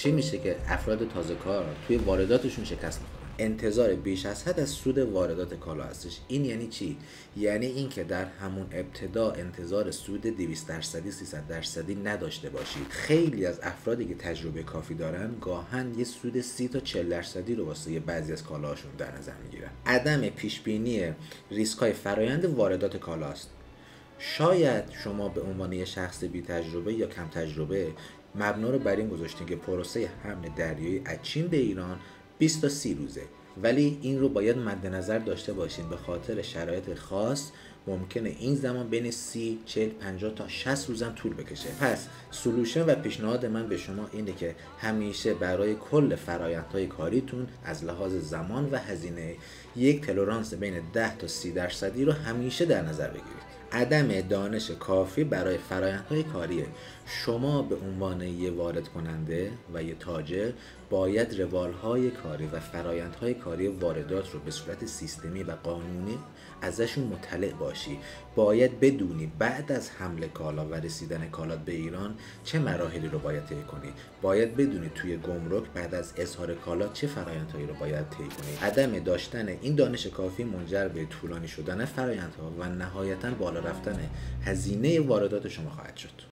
چی میشه که افراد تازه کار توی وارداتشون شکست میخورن؟ انتظار بیش از حد از سود واردات کالا هستش. این یعنی چی؟ یعنی اینکه در همون ابتدا انتظار سود 200% 300% نداشته باشید. خیلی از افرادی که تجربه کافی دارن گاهن یه سود 30 تا 40% رو واسه بعضی از کالاهاشون در نظر میگیرن. عدم پیش بینی ریسک‌های فرآیند واردات کالاست. شاید شما به عنوان یه شخص بی تجربه یا کم تجربه مبنا رو بر این گذاشتین که پروسه حمل دریایی از چین به ایران 20 تا 30 روزه، ولی این رو باید مد نظر داشته باشین به خاطر شرایط خاص ممکنه این زمان بین 30 40 50 تا 60 روزم طول بکشه. پس سولوشن و پیشنهاد من به شما اینه که همیشه برای کل فرآیندهای کاریتون از لحاظ زمان و هزینه یک تولرانس بین 10 تا 30% رو همیشه در نظر بگیرید. عدم دانش کافی برای فرآیندهای کاری شما به عنوان یه وارد کننده و یه تاجر باید روالهای کاری و فرآیندهای کاری واردات رو به صورت سیستمی و قانونی ازشون مطلع باشی. باید بدونی بعد از حمل کالا و رسیدن کالات به ایران چه مراحلی رو باید طی کنی. باید بدونی توی گمرک بعد از اظهار کالا چه فرآیندهایی رو باید طی کنی. عدم داشتن این دانش کافی منجر به طولانی شدن فرآیندها و نهایتاً بالا رفتن هزینه واردات شما خواهد شد.